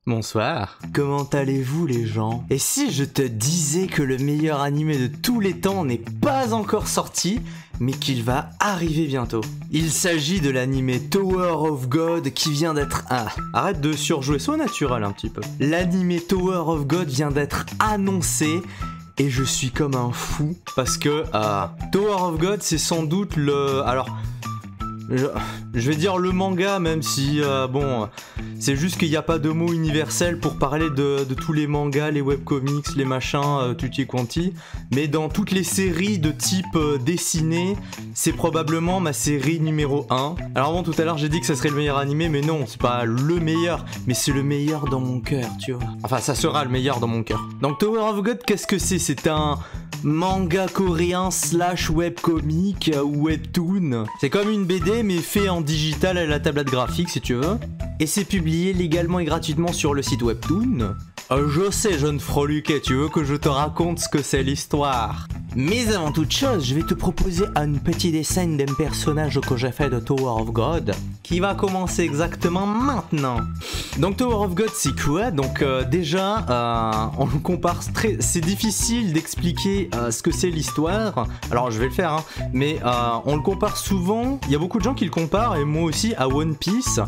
Bonsoir. Comment allez-vous les gens? Et si je te disais que le meilleur animé de tous les temps n'est pas encore sorti, mais qu'il va arriver bientôt? Il s'agit de l'animé Tower of God qui vient d'être... arrête de surjouer, sois naturel un petit peu. L'animé Tower of God vient d'être annoncé et je suis comme un fou parce que Tower of God c'est sans doute le... Alors... Je vais dire le manga, même si, bon, c'est juste qu'il n'y a pas de mot universel pour parler de tous les mangas, les webcomics, les machins, tutti quanti. Mais dans toutes les séries de type dessiné, c'est probablement ma série numéro 1. Alors bon, tout à l'heure j'ai dit que ça serait le meilleur animé, mais non, c'est pas le meilleur, mais c'est le meilleur dans mon cœur, tu vois. Enfin, ça sera le meilleur dans mon cœur. Donc Tower of God, qu'est-ce que c'est? C'est un manga coréen / webcomic ou webtoon. C'est comme une BD mais fait en digital à la tablette graphique si tu veux. Et c'est publié légalement et gratuitement sur le site Webtoon. Je sais, jeune freluquet, tu veux que je te raconte ce que c'est l'histoire? Mais avant toute chose, je vais te proposer un petit dessin d'un personnage que j'ai fait de Tower of God, qui va commencer exactement maintenant. Donc Tower of God c'est quoi? Donc déjà, on le compare c'est difficile d'expliquer ce que c'est l'histoire. Alors je vais le faire, hein, mais on le compare souvent, il y a beaucoup de gens qui le comparent, et moi aussi, à One Piece.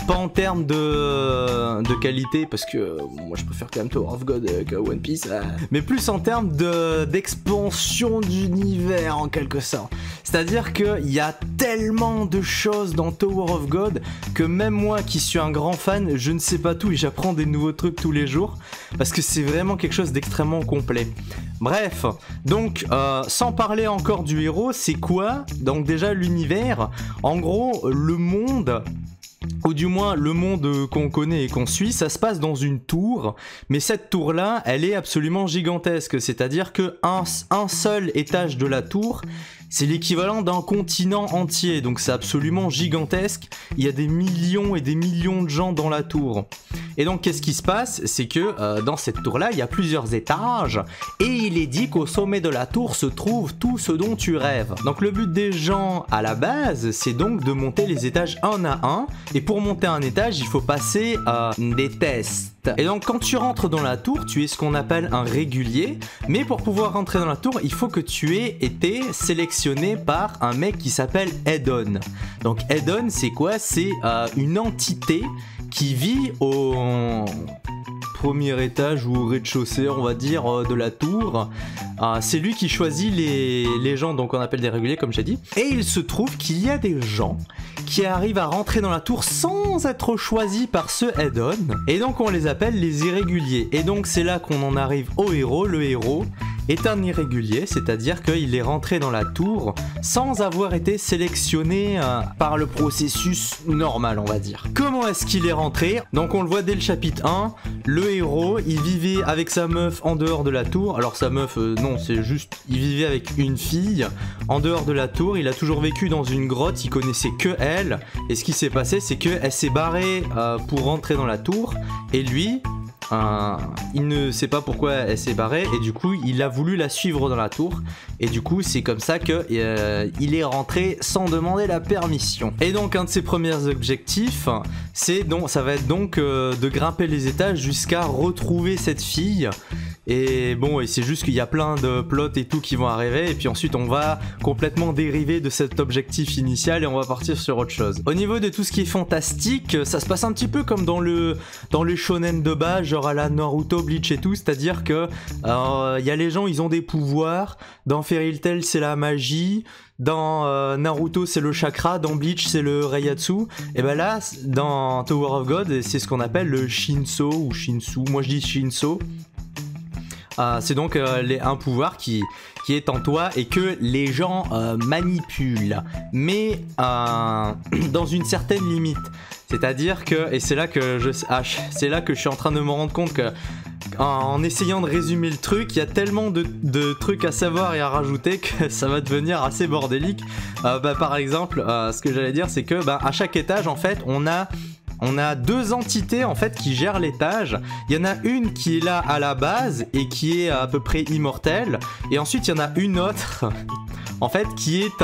Pas en termes de qualité, parce que moi je préfère quand même Tower of God que One Piece, mais plus en termes d'expansion d'univers en quelque sorte. C'est-à-dire qu'il y a tellement de choses dans Tower of God que même moi qui suis un grand fan, je ne sais pas tout et j'apprends des nouveaux trucs tous les jours parce que c'est vraiment quelque chose d'extrêmement complet. Bref, donc sans parler encore du héros, c'est quoi? Donc déjà l'univers, en gros le monde... Ou du moins le monde qu'on connaît et qu'on suit, ça se passe dans une tour, mais cette tour-là, elle est absolument gigantesque, c'est-à-dire que un seul étage de la tour, c'est l'équivalent d'un continent entier, donc c'est absolument gigantesque, il y a des millions et des millions de gens dans la tour. Et donc qu'est-ce qui se passe? C'est que dans cette tour-là, il y a plusieurs étages, et il est dit qu'au sommet de la tour se trouve tout ce dont tu rêves. Donc le but des gens à la base, c'est donc de monter les étages un à un, et pour monter un étage, il faut passer des tests. Et donc quand tu rentres dans la tour, tu es ce qu'on appelle un régulier, mais pour pouvoir rentrer dans la tour, il faut que tu aies été sélectionné par un mec qui s'appelle Edon. Donc Edon, c'est quoi? C'est une entité qui vit au premier étage ou au rez-de-chaussée, on va dire, de la tour. C'est lui qui choisit les gens, donc on appelle des réguliers comme j'ai dit. Et il se trouve qu'il y a des gens qui arrivent à rentrer dans la tour sans être choisis par ce Edon. Et donc on les appelle les irréguliers. Et donc c'est là qu'on en arrive au héros. Le héros est un irrégulier, c'est-à-dire qu'il est rentré dans la tour sans avoir été sélectionné par le processus normal, on va dire. Comment est-ce qu'il est rentré? Donc on le voit dès le chapitre 1, le héros, il vivait avec sa meuf en dehors de la tour. Alors sa meuf, non, c'est juste, il vivait avec une fille en dehors de la tour. Il a toujours vécu dans une grotte, il connaissait que elle. Et ce qui s'est passé, c'est qu'elle s'est barrée pour rentrer dans la tour. Et lui... il ne sait pas pourquoi elle s'est barrée et du coup il a voulu la suivre dans la tour et du coup c'est comme ça que il est rentré sans demander la permission. Et donc un de ses premiers objectifs ça va être donc de grimper les étages jusqu'à retrouver cette fille. Et bon, et c'est juste qu'il y a plein de plots et tout qui vont arriver, et puis ensuite on va complètement dériver de cet objectif initial et on va partir sur autre chose. Au niveau de tout ce qui est fantastique, ça se passe un petit peu comme dans le shonen de base, genre à la Naruto, Bleach et tout, c'est-à-dire que y a les gens, ils ont des pouvoirs, dans Fairy Tail c'est la magie, dans Naruto c'est le chakra, dans Bleach c'est le Reiatsu, et ben là dans Tower of God c'est ce qu'on appelle le Shinso ou Shinsu, moi je dis Shinso. C'est donc un pouvoir qui est en toi et que les gens manipulent, mais dans une certaine limite. C'est-à-dire que, et c'est là que je suis en train de me rendre compte que en essayant de résumer le truc, il y a tellement de trucs à savoir et à rajouter que ça va devenir assez bordélique. Par exemple, ce que j'allais dire, c'est que à chaque étage, en fait, on a deux entités en fait qui gèrent l'étage. Il y en a une qui est là à la base et qui est à peu près immortelle. Et ensuite il y en a une autre en fait qui est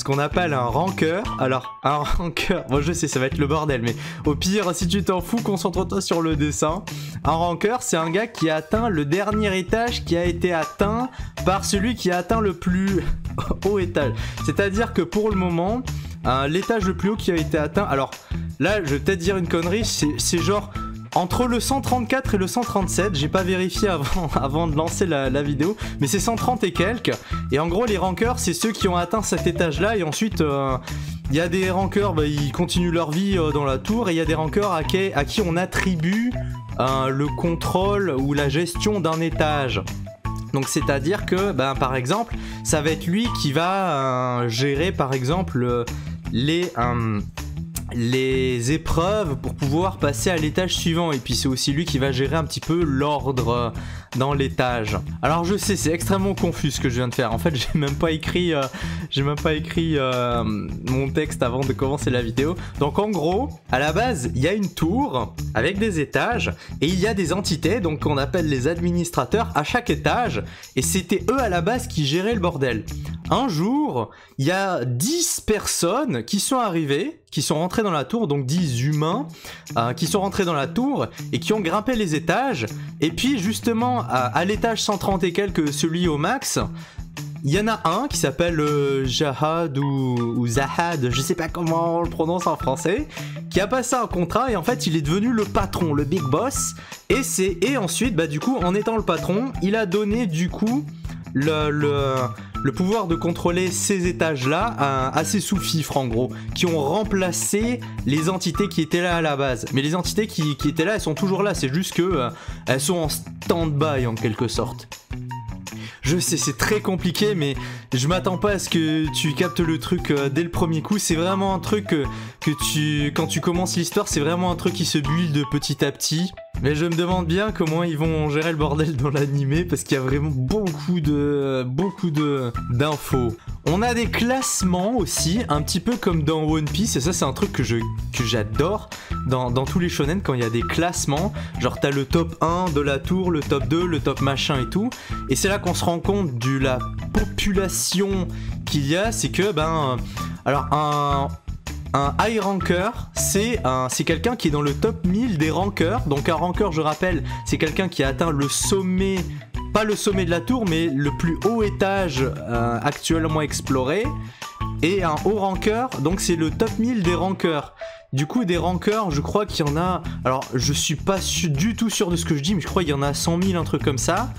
ce qu'on appelle un rancœur. Alors, un rancœur, bon je sais, ça va être le bordel, mais au pire, si tu t'en fous, concentre-toi sur le dessin. Un rancœur, c'est un gars qui a atteint le dernier étage qui a été atteint par celui qui a atteint le plus haut étage. C'est-à-dire que pour le moment, l'étage le plus haut qui a été atteint, alors là, je vais peut-être dire une connerie, c'est genre... entre le 134 et le 137, j'ai pas vérifié avant de lancer la vidéo, mais c'est 130 et quelques. Et en gros, les rankers, c'est ceux qui ont atteint cet étage-là, et ensuite, il y a des rankers, bah, ils continuent leur vie dans la tour, et il y a des rankers à qui on attribue le contrôle ou la gestion d'un étage. Donc c'est-à-dire que, bah, par exemple, ça va être lui qui va gérer, par exemple, les épreuves pour pouvoir passer à l'étage suivant, et puis c'est aussi lui qui va gérer un petit peu l'ordre dans l'étage. Alors je sais, c'est extrêmement confus ce que je viens de faire. En fait, j'ai même pas écrit mon texte avant de commencer la vidéo. Donc en gros, à la base, il y a une tour avec des étages et il y a des entités, donc qu'on appelle les administrateurs à chaque étage, et c'était eux à la base qui géraient le bordel. Un jour, il y a 10 personnes qui sont arrivées, qui sont rentrées dans la tour, donc 10 humains qui sont rentrés dans la tour et qui ont grimpé les étages. Et puis justement, à l'étage 130 et quelques, celui au max, il y en a un qui s'appelle Jahad ou Zahad, je sais pas comment on le prononce en français, qui a passé un contrat et en fait il est devenu le patron, le big boss. Et ensuite, bah du coup, en étant le patron, il a donné du coup le pouvoir de contrôler ces étages-là à ses sous-fifres, en gros, qui ont remplacé les entités qui étaient là à la base. Mais les entités qui étaient là, elles sont toujours là, c'est juste que elles sont en stand-by en quelque sorte. Je sais, c'est très compliqué, mais je m'attends pas à ce que tu captes le truc dès le premier coup. C'est vraiment un truc quand tu commences l'histoire, c'est vraiment un truc qui se build de petit à petit. Mais je me demande bien comment ils vont gérer le bordel dans l'animé, parce qu'il y a vraiment beaucoup d'infos. On a des classements aussi, un petit peu comme dans One Piece, et ça c'est un truc que j'adore dans tous les shonen, quand il y a des classements. Genre t'as le top 1 de la tour, le top 2, le top machin et tout. Et c'est là qu'on se rend compte de la population qu'il y a, c'est que alors un high ranker, c'est quelqu'un qui est dans le top 1000 des rankers. Donc un ranker, je rappelle, c'est quelqu'un qui a atteint le sommet, pas le sommet de la tour, mais le plus haut étage actuellement exploré. Et un haut ranker, donc c'est le top 1000 des rankers. Du coup, des rankers, je crois qu'il y en a... Alors, je suis pas du tout sûr de ce que je dis, mais je crois qu'il y en a 100 000, un truc comme ça.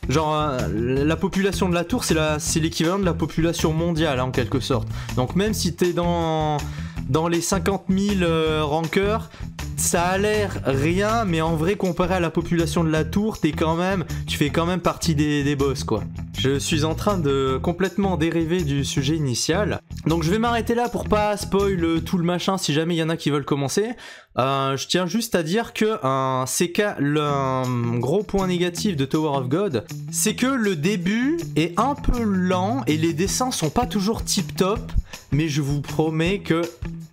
Genre, la population de la tour, c'est l'équivalent de la population mondiale, hein, en quelque sorte. Donc même si t'es dans les 50 000 rankers, ça a l'air rien, mais en vrai, comparé à la population de la tour, tu fais quand même partie des boss, quoi. Je suis en train de complètement dériver du sujet initial. Donc je vais m'arrêter là pour pas spoil tout le machin si jamais il y en a qui veulent commencer. Je tiens juste à dire que le gros point négatif de Tower of God, c'est que le début est un peu lent et les dessins sont pas toujours tip top, mais je vous promets que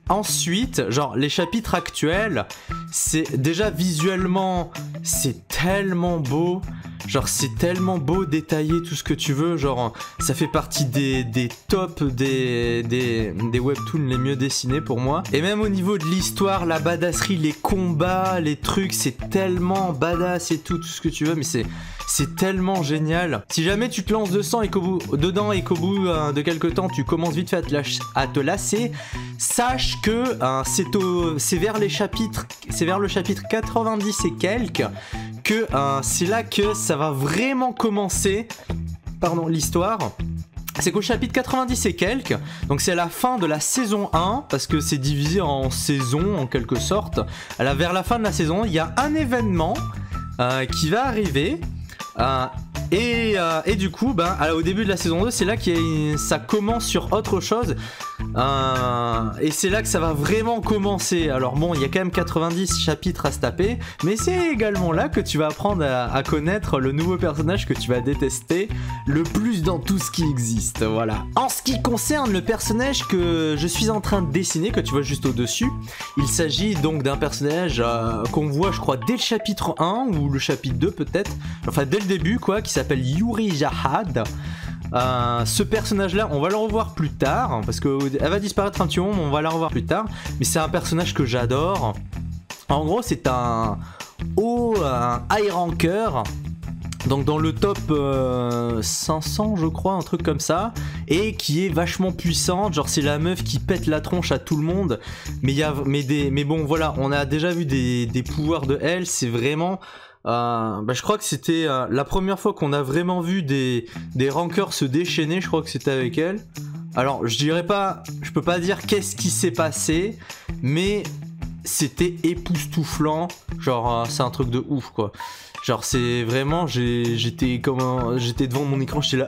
ensuite, genre les chapitres actuels, c'est déjà visuellement, c'est tellement beau. Genre c'est tellement beau, détaillé, tout ce que tu veux, genre ça fait partie des tops des webtoons les mieux dessinés pour moi. Et même au niveau de l'histoire, la badasserie, les combats, les trucs, c'est tellement badass et tout ce que tu veux, mais c'est tellement génial. Si jamais tu te lances dedans et qu'au bout de quelques temps tu commences vite fait à te lasser, sache que c'est vers le chapitre 90 et quelques que c'est là que ça va vraiment commencer, l'histoire. C'est qu'au chapitre 90 et quelques, donc c'est à la fin de la saison 1, parce que c'est divisé en saisons en quelque sorte. Vers la fin de la saison, il y a un événement qui va arriver. Et du coup, au début de la saison 2, c'est là que ça commence sur autre chose. Et c'est là que ça va vraiment commencer. Alors bon, il y a quand même 90 chapitres à se taper, mais c'est également là que tu vas apprendre à connaître le nouveau personnage que tu vas détester le plus dans tout ce qui existe, voilà. En ce qui concerne le personnage que je suis en train de dessiner, que tu vois juste au-dessus, il s'agit donc d'un personnage qu'on voit, je crois, dès le chapitre 1 ou le chapitre 2 peut-être, enfin dès le début quoi, qui s'appelle Yuri Jahad. Ce personnage là on va le revoir plus tard parce qu'elle va disparaître un petit moment, on va la revoir plus tard, mais c'est un personnage que j'adore. En gros c'est un high ranker, donc dans le top 500 je crois, un truc comme ça, et qui est vachement puissante, genre c'est la meuf qui pète la tronche à tout le monde, mais bon voilà, on a déjà vu des pouvoirs de elle, c'est vraiment... je crois que c'était la première fois qu'on a vraiment vu des rankers se déchaîner, je crois que c'était avec elle. Alors je peux pas dire qu'est-ce qui s'est passé, mais c'était époustouflant, genre c'est un truc de ouf quoi. Genre c'est vraiment, j'étais devant mon écran, j'étais là,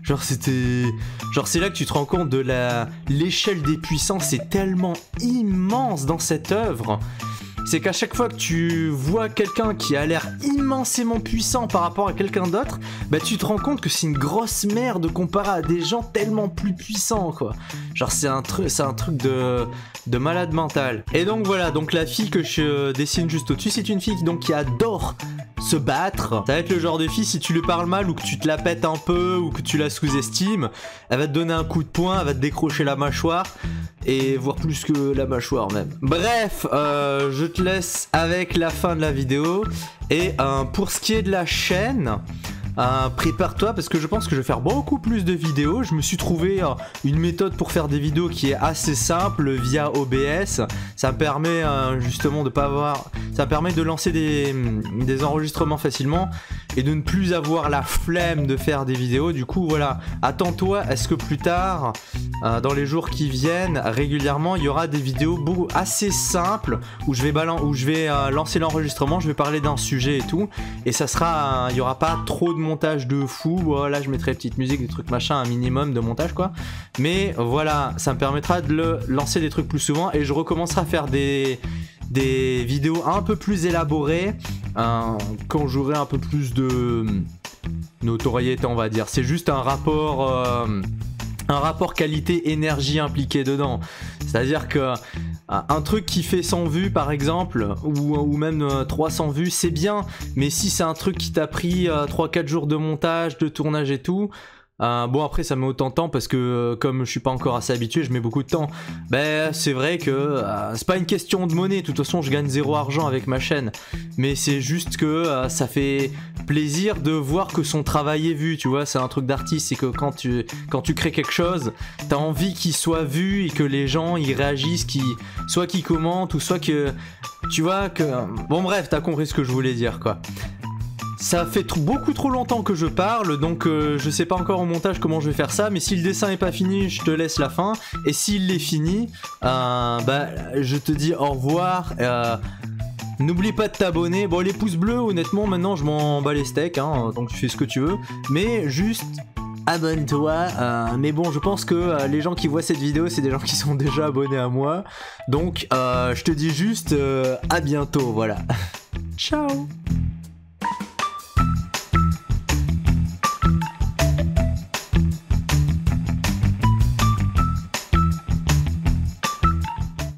genre c'est là que tu te rends compte de l'échelle des puissances, c'est tellement immense dans cette œuvre. C'est qu'à chaque fois que tu vois quelqu'un qui a l'air immensément puissant par rapport à quelqu'un d'autre, bah tu te rends compte que c'est une grosse merde comparé à des gens tellement plus puissants quoi. Genre c'est un truc de malade mental. Et donc voilà, donc la fille que je dessine juste au-dessus, c'est une fille qui adore se battre. Ça va être le genre de fille, si tu lui parles mal ou que tu te la pètes un peu ou que tu la sous-estimes, elle va te donner un coup de poing, elle va te décrocher la mâchoire, et voire plus que la mâchoire même. Bref, je te laisse avec la fin de la vidéo. Et pour ce qui est de la chaîne, prépare-toi parce que je pense que je vais faire beaucoup plus de vidéos. Je me suis trouvé une méthode pour faire des vidéos qui est assez simple via OBS. Ça me permet justement de pas avoir... Ça me permet de lancer des enregistrements facilement et de ne plus avoir la flemme de faire des vidéos. Du coup voilà, attends-toi à ce que plus tard, dans les jours qui viennent, régulièrement il y aura des vidéos assez simples où je vais lancer l'enregistrement, je vais parler d'un sujet et tout, et ça sera, il y aura pas trop de montage de fou. Voilà, je mettrai petite musique, des trucs machin, un minimum de montage quoi, mais voilà, ça me permettra de lancer des trucs plus souvent et je recommencerai à faire des vidéos un peu plus élaborées quand j'aurai un peu plus de notoriété on va dire. C'est juste un rapport qualité-énergie impliqué dedans. C'est-à-dire que un truc qui fait 100 vues par exemple, ou même 300 vues, c'est bien, mais si c'est un truc qui t'a pris 3-4 jours de montage, de tournage et tout, bon après ça met autant de temps parce que comme je suis pas encore assez habitué, je mets beaucoup de temps. Ben c'est vrai que c'est pas une question de monnaie, de toute façon je gagne 0 argent avec ma chaîne, mais c'est juste que ça fait plaisir de voir que son travail est vu, tu vois, c'est un truc d'artiste, c'est que quand tu crées quelque chose, t'as envie qu'il soit vu et que les gens ils réagissent, soit qu'ils commentent ou soit que, tu vois, que... Bon bref, t'as compris ce que je voulais dire quoi. Ça fait beaucoup trop longtemps que je parle, donc je sais pas encore au montage comment je vais faire ça, mais si le dessin est pas fini, je te laisse la fin, et s'il est fini, bah je te dis au revoir. N'oublie pas de t'abonner. Bon, les pouces bleus, honnêtement, maintenant je m'en bats les steaks, hein, donc tu fais ce que tu veux, mais juste abonne-toi. Mais bon, je pense que les gens qui voient cette vidéo, c'est des gens qui sont déjà abonnés à moi, donc je te dis juste à bientôt, voilà. Ciao.